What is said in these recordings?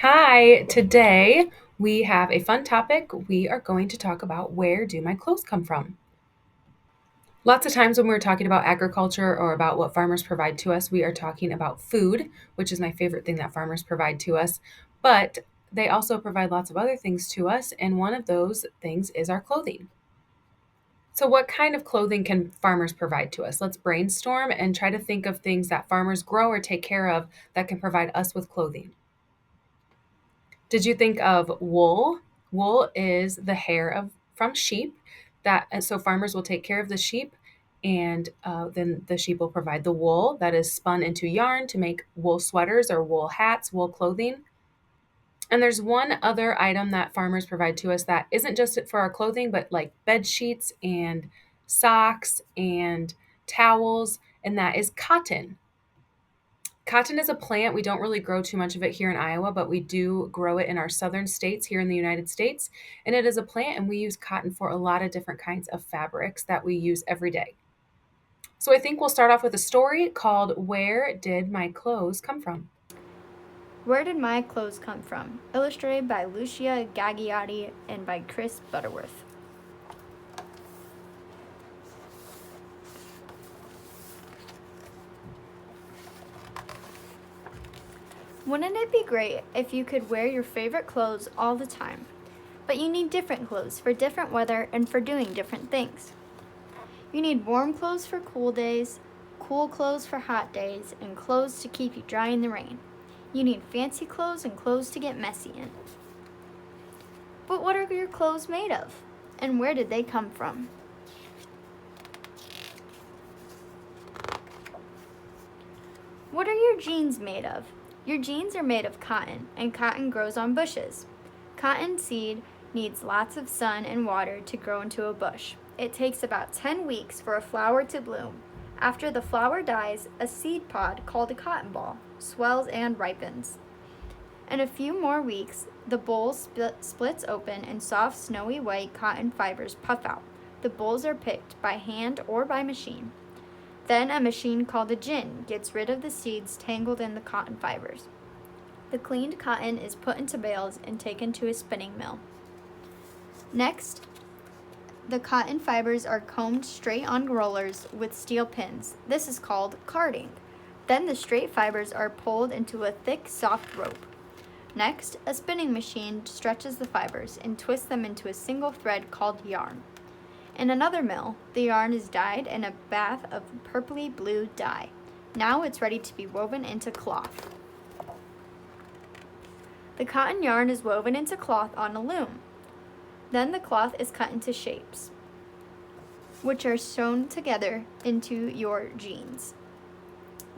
Hi, today we have a fun topic. We are going to talk about where do my clothes come from? Lots of times when we're talking about agriculture or about what farmers provide to us, we are talking about food, which is my favorite thing that farmers provide to us. But they also provide lots of other things to us, and one of those things is our clothing. So, what kind of clothing can farmers provide to us? Let's brainstorm and try to think of things that farmers grow or take care of that can provide us with clothing. Did you think of wool? Wool is the hair of from sheep that and so farmers will take care of the sheep and then the sheep will provide the wool that is spun into yarn to make wool sweaters or wool hats, wool clothing. And there's one other item that farmers provide to us that isn't just for our clothing, but like bed sheets and socks and towels, and that is cotton. Cotton is a plant. We don't really grow too much of it here in Iowa, but we do grow it in our southern states here in the United States. And it is a plant, and we use cotton for a lot of different kinds of fabrics that we use every day. So I think we'll start off with a story called Where Did My Clothes Come From? Where Did My Clothes Come From? Illustrated by Lucia Gagliotti and by Chris Butterworth. Wouldn't it be great if you could wear your favorite clothes all the time? But you need different clothes for different weather and for doing different things. You need warm clothes for cool days, cool clothes for hot days, and clothes to keep you dry in the rain. You need fancy clothes and clothes to get messy in. But what are your clothes made of? And where did they come from? What are your jeans made of? Your jeans are made of cotton, and cotton grows on bushes. Cotton seed needs lots of sun and water to grow into a bush. It takes about 10 weeks for a flower to bloom. After the flower dies, a seed pod called a cotton ball swells and ripens. In a few more weeks, the boll splits open and soft, snowy white cotton fibers puff out. The bolls are picked by hand or by machine. Then a machine called a gin gets rid of the seeds tangled in the cotton fibers. The cleaned cotton is put into bales and taken to a spinning mill. Next, the cotton fibers are combed straight on rollers with steel pins. This is called carding. Then the straight fibers are pulled into a thick, soft rope. Next, a spinning machine stretches the fibers and twists them into a single thread called yarn. In another mill, the yarn is dyed in a bath of purpley blue dye. Now it's ready to be woven into cloth. The cotton yarn is woven into cloth on a loom. Then the cloth is cut into shapes, which are sewn together into your jeans.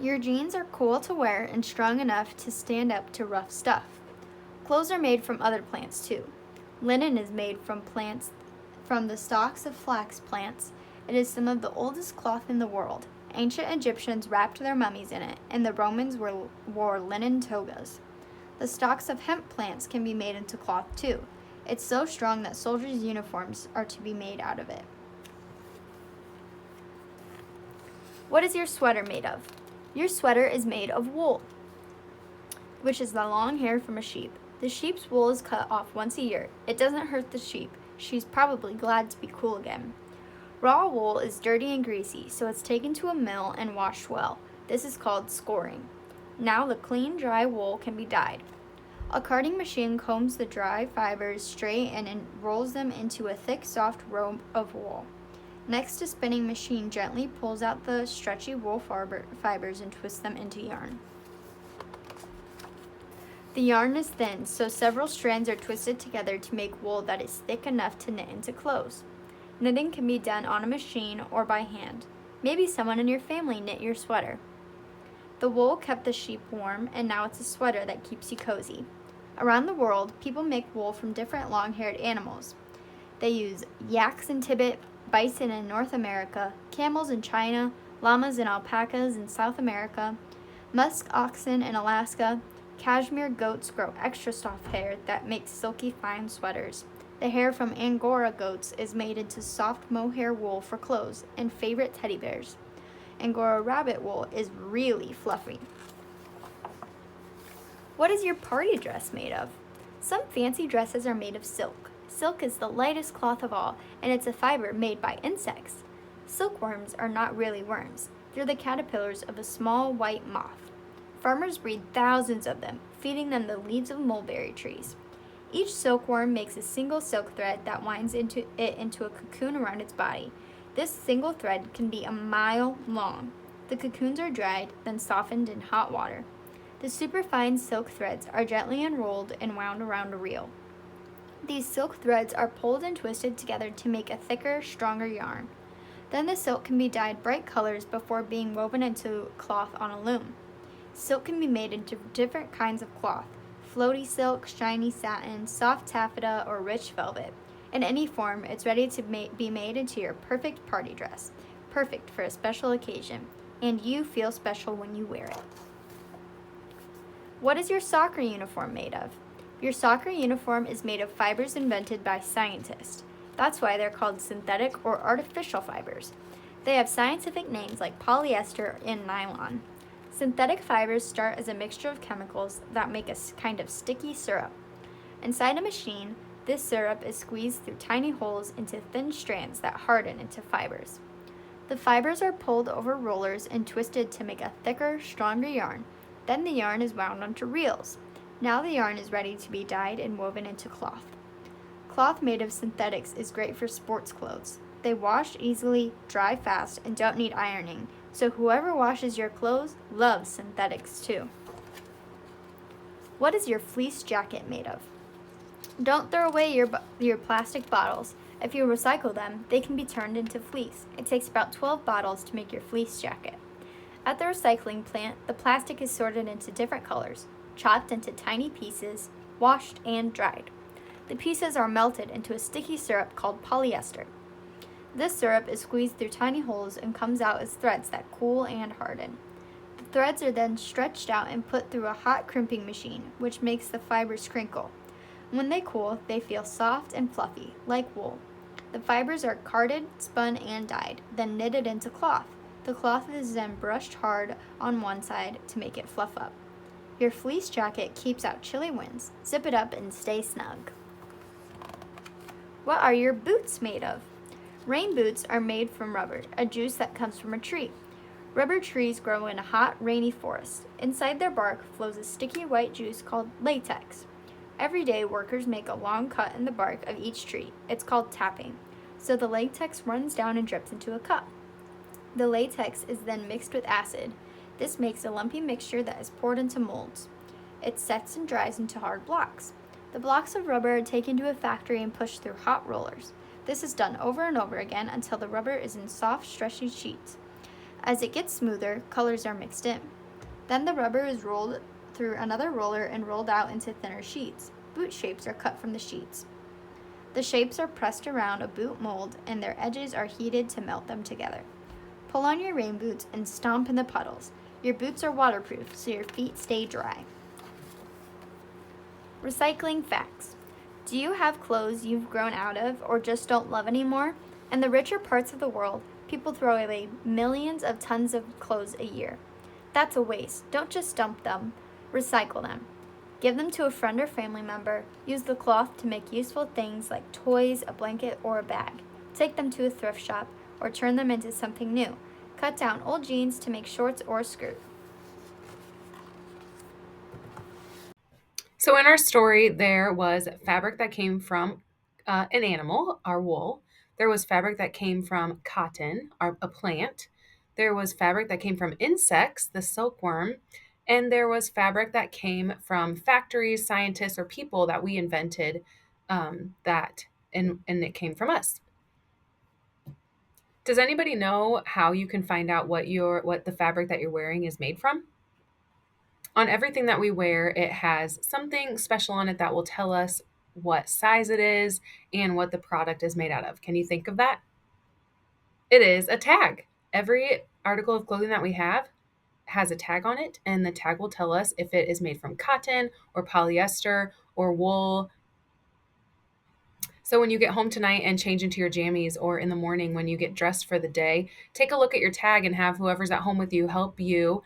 Your jeans are cool to wear and strong enough to stand up to rough stuff. Clothes are made from other plants too. Linen is made from the stalks of flax plants. It is some of the oldest cloth in the world. Ancient Egyptians wrapped their mummies in it, and the Romans wore linen togas. The stalks of hemp plants can be made into cloth too. It's so strong that soldiers' uniforms are to be made out of it. What is your sweater made of? Your sweater is made of wool, which is the long hair from a sheep. The sheep's wool is cut off once a year. It doesn't hurt the sheep. She's probably glad to be cool again. Raw wool is dirty and greasy, so it's taken to a mill and washed well. This is called scoring. Now the clean, dry wool can be dyed. A carding machine combs the dry fibers straight and rolls them into a thick, soft rope of wool. Next, a spinning machine gently pulls out the stretchy wool fibers and twists them into yarn. The yarn is thin, so several strands are twisted together to make wool that is thick enough to knit into clothes. Knitting can be done on a machine or by hand. Maybe someone in your family knit your sweater. The wool kept the sheep warm, and now it's a sweater that keeps you cozy. Around the world, people make wool from different long-haired animals. They use yaks in Tibet, bison in North America, camels in China, llamas and alpacas in South America, musk oxen in Alaska. Cashmere goats grow extra soft hair that makes silky fine sweaters. The hair from Angora goats is made into soft mohair wool for clothes and favorite teddy bears. Angora rabbit wool is really fluffy. What is your party dress made of? Some fancy dresses are made of silk. Silk is the lightest cloth of all, and it's a fiber made by insects. Silkworms are not really worms, they're the caterpillars of a small white moth. Farmers breed thousands of them, feeding them the leaves of mulberry trees. Each silkworm makes a single silk thread that winds into a cocoon around its body. This single thread can be a mile long. The cocoons are dried, then softened in hot water. The superfine silk threads are gently unrolled and wound around a reel. These silk threads are pulled and twisted together to make a thicker, stronger yarn. Then the silk can be dyed bright colors before being woven into cloth on a loom. Silk can be made into different kinds of cloth: floaty silk, shiny satin, soft taffeta, or rich velvet. In any form, it's ready to be made into your perfect party dress, perfect for a special occasion, and you feel special when you wear it. What is your soccer uniform made of? Your soccer uniform is made of fibers invented by scientists. That's why they're called synthetic or artificial fibers. They have scientific names like polyester and nylon. Synthetic fibers start as a mixture of chemicals that make a kind of sticky syrup. Inside a machine, this syrup is squeezed through tiny holes into thin strands that harden into fibers. The fibers are pulled over rollers and twisted to make a thicker, stronger yarn. Then the yarn is wound onto reels. Now the yarn is ready to be dyed and woven into cloth. Cloth made of synthetics is great for sports clothes. They wash easily, dry fast, and don't need ironing, so whoever washes your clothes loves synthetics too. What is your fleece jacket made of? Don't throw away your plastic bottles. If you recycle them, they can be turned into fleece. It takes about 12 bottles to make your fleece jacket. At the recycling plant, the plastic is sorted into different colors, chopped into tiny pieces, washed, and dried. The pieces are melted into a sticky syrup called polyester. This syrup is squeezed through tiny holes and comes out as threads that cool and harden. The threads are then stretched out and put through a hot crimping machine, which makes the fibers crinkle. When they cool, they feel soft and fluffy, like wool. The fibers are carded, spun, and dyed, then knitted into cloth. The cloth is then brushed hard on one side to make it fluff up. Your fleece jacket keeps out chilly winds. Zip it up and stay snug. What are your boots made of? Rain boots are made from rubber, a juice that comes from a tree. Rubber trees grow in a hot, rainy forest. Inside their bark flows a sticky white juice called latex. Every day, workers make a long cut in the bark of each tree. It's called tapping. So the latex runs down and drips into a cup. The latex is then mixed with acid. This makes a lumpy mixture that is poured into molds. It sets and dries into hard blocks. The blocks of rubber are taken to a factory and pushed through hot rollers. This is done over and over again until the rubber is in soft, stretchy sheets. As it gets smoother, colors are mixed in. Then the rubber is rolled through another roller and rolled out into thinner sheets. Boot shapes are cut from the sheets. The shapes are pressed around a boot mold and their edges are heated to melt them together. Pull on your rain boots and stomp in the puddles. Your boots are waterproof, so your feet stay dry. Recycling facts. Do you have clothes you've grown out of or just don't love anymore? In the richer parts of the world, people throw away millions of tons of clothes a year. That's a waste. Don't just dump them. Recycle them. Give them to a friend or family member. Use the cloth to make useful things like toys, a blanket, or a bag. Take them to a thrift shop or turn them into something new. Cut down old jeans to make shorts or a skirt. So in our story, there was fabric that came from an animal, our wool. There was fabric that came from cotton, a plant. There was fabric that came from insects, the silkworm. And there was fabric that came from factories, scientists, or people that we invented and it came from us. Does anybody know how you can find out what the fabric that you're wearing is made from? On everything that we wear, it has something special on it that will tell us what size it is and what the product is made out of. Can you think of that? It is a tag. Every article of clothing that we have has a tag on it, and the tag will tell us if it is made from cotton or polyester or wool. So when you get home tonight and change into your jammies, or in the morning when you get dressed for the day, take a look at your tag and have whoever's at home with you help you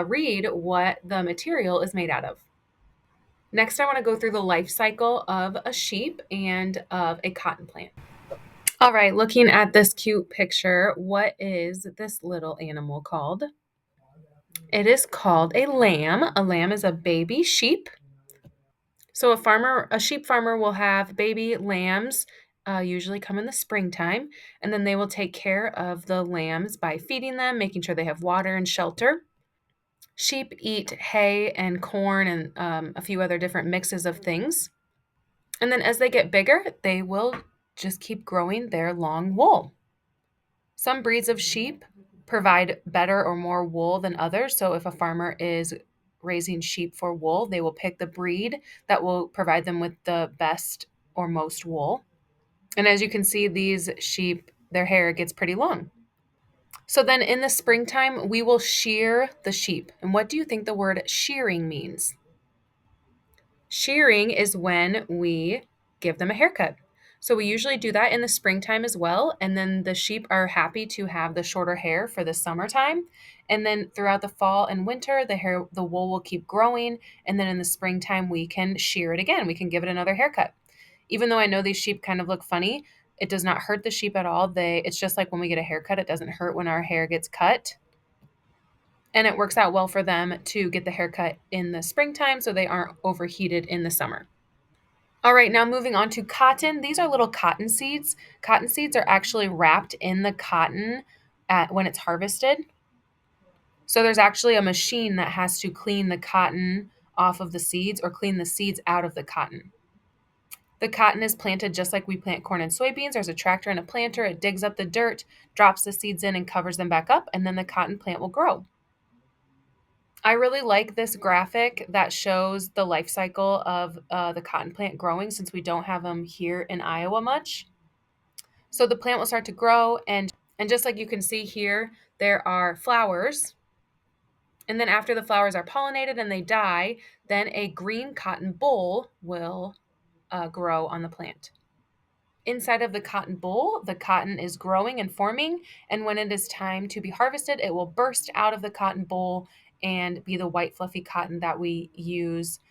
read what the material is made out of. Next, I want to go through the life cycle of a sheep and of a cotton plant. All right, looking at this cute picture, what is this little animal called? It is called a lamb. A lamb is a baby sheep. So a sheep farmer will have baby lambs, usually come in the springtime, and then they will take care of the lambs by feeding them, making sure they have water and shelter. Sheep eat hay and corn and a few other different mixes of things. And then as they get bigger, they will just keep growing their long wool. Some breeds of sheep provide better or more wool than others. So if a farmer is raising sheep for wool, they will pick the breed that will provide them with the best or most wool. And as you can see, these sheep, their hair gets pretty long. So then in the springtime, we will shear the sheep. And what do you think the word shearing means? Shearing is when we give them a haircut. So we usually do that in the springtime as well. And then the sheep are happy to have the shorter hair for the summertime. And then throughout the fall and winter, the wool will keep growing. And then in the springtime, we can shear it again. We can give it another haircut. Even though I know these sheep kind of look funny, it does not hurt the sheep at all. It's just like when we get a haircut, it doesn't hurt when our hair gets cut. And it works out well for them to get the haircut in the springtime so they aren't overheated in the summer. All right, now moving on to cotton. These are little cotton seeds. Cotton seeds are actually wrapped in the cotton when it's harvested. So there's actually a machine that has to clean the cotton off of the seeds or clean the seeds out of the cotton. The cotton is planted just like we plant corn and soybeans. There's a tractor and a planter. It digs up the dirt, drops the seeds in, and covers them back up, and then the cotton plant will grow. I really like this graphic that shows the life cycle of the cotton plant growing since we don't have them here in Iowa much. So the plant will start to grow, and just like you can see here, there are flowers. And then after the flowers are pollinated and they die, then a green cotton boll will grow on the plant. Inside of the cotton boll, the cotton is growing and forming, and when it is time to be harvested, it will burst out of the cotton boll and be the white fluffy cotton that we use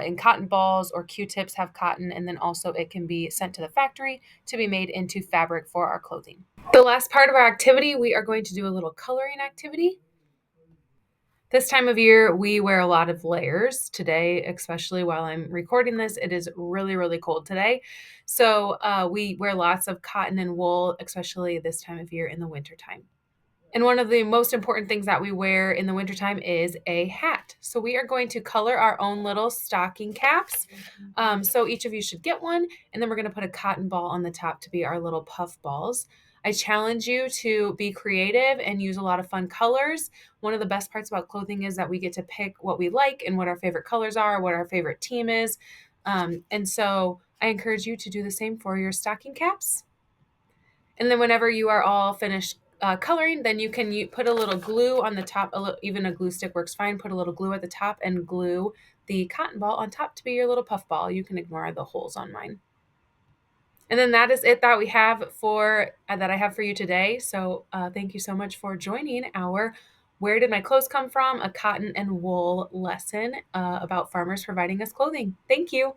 in cotton balls, or Q-tips have cotton, and then also it can be sent to the factory to be made into fabric for our clothing. The last part of our activity, we are going to do a little coloring activity. This time of year, we wear a lot of layers. Today, especially while I'm recording this, it is really, really cold today. So we wear lots of cotton and wool, especially this time of year in the wintertime. And one of the most important things that we wear in the wintertime is a hat. So we are going to color our own little stocking caps. So each of you should get one. And then we're going to put a cotton ball on the top to be our little puff balls. I challenge you to be creative and use a lot of fun colors. One of the best parts about clothing is that we get to pick what we like and what our favorite colors are, what our favorite team is. And so I encourage you to do the same for your stocking caps. And then whenever you are all finished coloring, then you can put a little glue on the top. Even a glue stick works fine. Put a little glue at the top and glue the cotton ball on top to be your little puff ball. You can ignore the holes on mine. And then that is it that we have that I have for you today. So thank you so much for joining our Where Did My Clothes Come From? A cotton and wool lesson about farmers providing us clothing. Thank you.